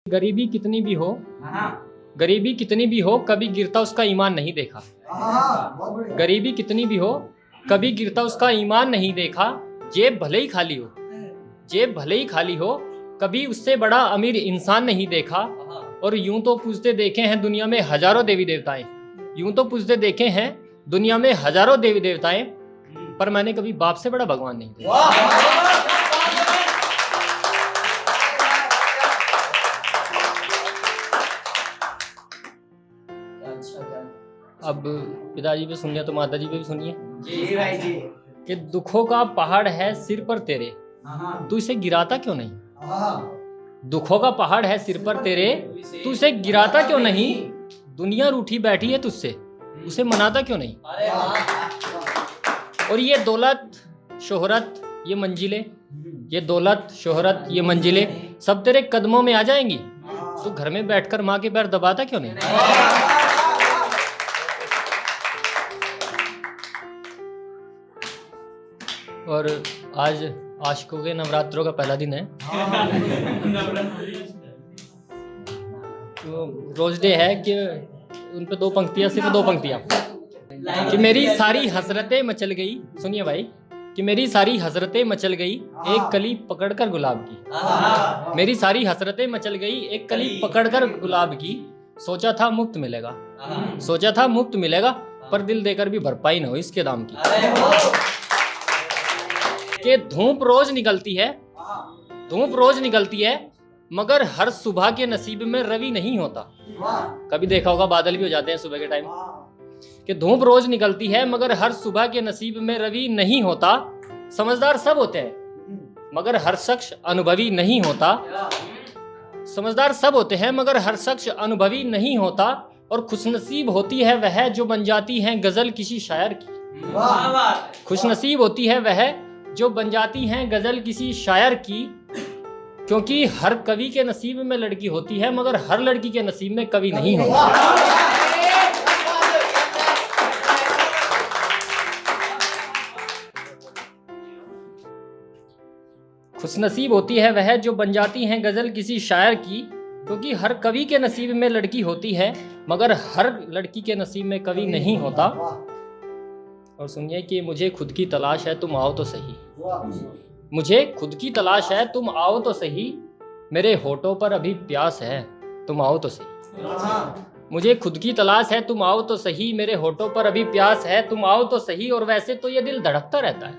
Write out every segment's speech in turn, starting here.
गरीबी कितनी भी हो, गरीबी कितनी भी हो कभी गिरता उसका ईमान नहीं देखा। गरीबी कितनी भी हो कभी गिरता उसका ईमान नहीं देखा। जेब भले ही खाली हो, जेब भले ही खाली हो, कभी उससे बड़ा अमीर इंसान नहीं देखा। और यूं तो पूजते देखे हैं दुनिया में हजारों देवी देवताएं, यूं तो पूजते देखे हैं दुनिया में हजारों देवी देवताएं, पर मैंने कभी बाप से बड़ा भगवान नहीं देखा। अब पिताजी पे सुन लिया तो माता जी पे भी सुनिए जी भाई जी। कि दुखों का पहाड़ है सिर पर तेरे, तू इसे गिराता क्यों नहीं। दुखों का पहाड़ है सिर पर तेरे, तू इसे गिराता क्यों नहीं। दुनिया रूठी बैठी है तुझसे, उसे मनाता क्यों नहीं। और ये दौलत शोहरत ये मंजिलें, ये दौलत शोहरत ये मंजिलें सब तेरे कदमों में आ जाएंगी, तू घर में बैठकर माँ के पैर दबाता क्यों नहीं। और आज आशिकों के नवरात्रों का पहला दिन है। तो रोज डे है कि उन पे दो पंक्तियां, सिर्फ दो पंक्तियां कि मेरी सारी हसरतें मचल गई। सुनिए भाई कि मेरी सारी हसरतें मचल गई एक कली पकड़कर गुलाब की। मेरी सारी हसरतें मचल गई एक कली पकड़कर गुलाब की। सोचा था मुफ्त मिलेगा, सोचा था मुफ्त मिलेगा, पर दिल देकर भी भरपाई न हो इसके दाम की। कि धूप रोज निकलती है, धूप रोज निकलती है, मगर हर सुबह के नसीब में रवि नहीं होता। कभी देखा होगा बादल भी हो जाते हैं सुबह के टाइम। कि धूप रोज निकलती है मगर हर सुबह के नसीब में रवि नहीं होता। समझदार सब होते हैं मगर हर शख्स अनुभवी नहीं होता। समझदार सब होते हैं मगर हर शख्स अनुभवी नहीं होता। और खुशनसीब होती है वह जो बन जाती है गजल किसी शायर की। खुशनसीब होती है वह जो बन जाती हैं गजल किसी शायर की। क्योंकि हर कवि के नसीब में लड़की होती है मगर हर लड़की के नसीब में कवि नहीं होता। खुशनसीब होती है वह जो बन जाती हैं गजल किसी शायर की। क्योंकि हर कवि के नसीब में लड़की होती है मगर हर लड़की के नसीब में कवि नहीं होता। और सुनिए कि मुझे खुद की तलाश है तुम आओ तो सही, मुझे खुद की तलाश है तुम आओ तो सही। मेरे होठों पर अभी प्यास है तुम आओ तो सही। मुझे खुद की तलाश है तुम आओ तो सही, मेरे होठों पर अभी प्यास है तुम आओ तो सही। और वैसे तो ये दिल धड़कता रहता है,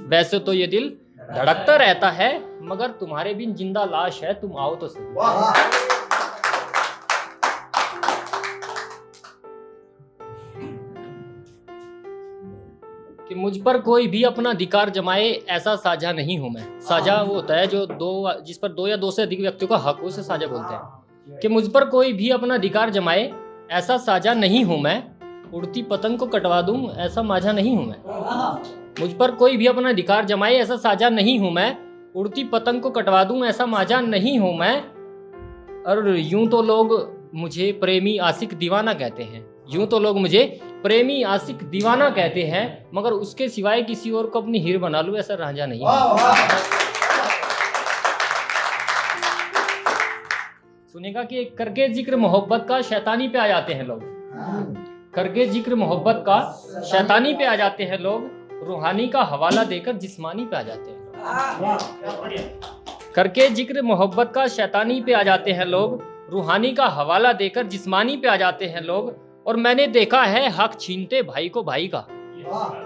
वैसे तो ये दिल धड़कता रहता है, मगर तुम्हारे बिन जिंदा लाश है तुम आओ तो सही। कि मुझ पर कोई भी अपना अधिकार जमाए ऐसा साझा नहीं हूं मैं। साझा वो होता है जो दो, जिस पर दो या दो से अधिक व्यक्तियों का हक हो, उसे साझा बोलते हैं। कि मुझ पर कोई भी अपना अधिकार जमाए ऐसा साझा नहीं हूं मैं। उड़ती पतंग को कटवा दूं ऐसा माझा नहीं हूं मैं। मुझ पर कोई भी अपना अधिकार जमाए ऐसा साझा नहीं हूं मैं। उड़ती पतंग को कटवा दूं ऐसा माझा नहीं हूं मैं। और यूं तो लोग मुझे प्रेमी आशिक दीवाना कहते हैं, यूं तो लोग मुझे प्रेमी आशिक दीवाना कहते हैं, मगर उसके सिवाय किसी और को अपनी हीर बना लूं ऐसा रांझा नहीं। सुनेगा कि करके जिक्र मोहब्बत का शैतानी पे आ जाते हैं लोग, करके जिक्र मोहब्बत का शैतानी पे आ जाते हैं लोग। रूहानी का हवाला देकर जिस्मानी पे आ जाते हैं। करके जिक्र मोहब्बत का शैतानी पे आ जाते हैं लोग, रूहानी का हवाला देकर जिस्मानी पे आ जाते हैं लोग। और मैंने देखा है हक छीनते भाई को भाई का,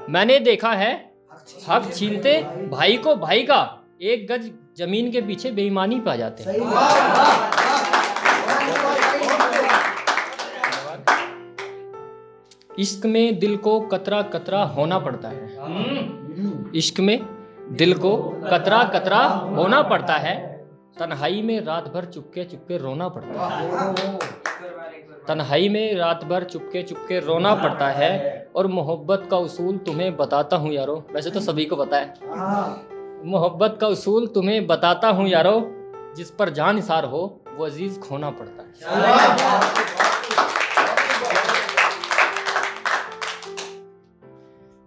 मैंने देखा है हक छीनते भाई को भाई का। एक गज जमीन के पीछे बेईमानी पे आ जाते हैं। इश्क में दिल को कतरा कतरा होना पड़ता है, इश्क में दिल को कतरा कतरा होना पड़ता है। तन्हाई में रात भर चुपके चुपके रोना पड़ता है, तन्हाई में रात भर चुपके चुपके रोना पड़ता है। और मोहब्बत का उसूल तुम्हें बताता हूँ यारो, वैसे तो सभी को पता है। मोहब्बत का उसूल तुम्हें बताता हूँ यारो, जिस पर जान निसार हो वो अजीज खोना पड़ता है।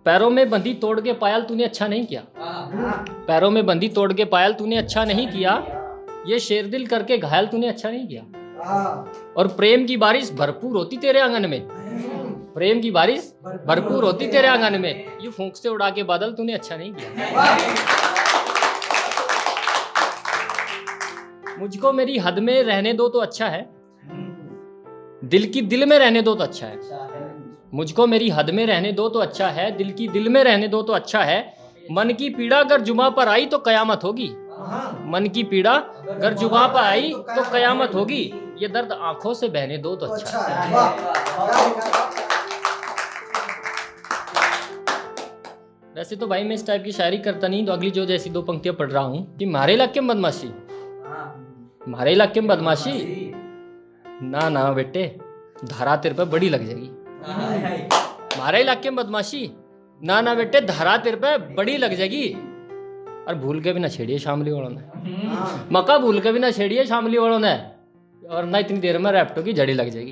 पैरों में बंधी तोड़ के पायल तूने अच्छा नहीं किया, पैरों में बंधी तोड़ के पायल तूने अच्छा नहीं किया। ये शेर दिल करके घायल तूने अच्छा नहीं किया। और प्रेम की बारिश भरपूर होती तेरे आंगन में, प्रेम की बारिश भरपूर होती तेरे आंगन में, ये फूंक से उड़ा के बादल तूने अच्छा नहीं किया। मुझको मेरी हद में रहने दो तो अच्छा है, दिल की दिल में रहने दो तो अच्छा है। मुझको मेरी हद में रहने दो तो अच्छा है, दिल की दिल में रहने दो तो अच्छा है। मन की पीड़ा अगर जुबां पर आई तो कयामत होगी, मन की पीड़ा अगर जुबां पर आई तो कयामत होगी। ये दर्द आंखों से बहने दो तो अच्छा है। वैसे तो भाई मैं इस टाइप की शायरी करता नहीं, तो अगली जो जैसी दो पंक्तियां पढ़ रहा हूँ कि मारे इलाके में बदमाशी, मारे इलाके में बदमाशी, ना ना बेटे धारा तेरे पे बड़ी लग जाएगी। मारे इलाके में बदमाशी, ना ना बेटे धारा तेरे पे बड़ी लग जाएगी। और भूल के भी ना छेड़िए शामली वालों ने, मक्का भूल के भी ना छेड़िए शामली वालों ने, और ना इतनी देर में रैप्टो की जड़ी लग जाएगी।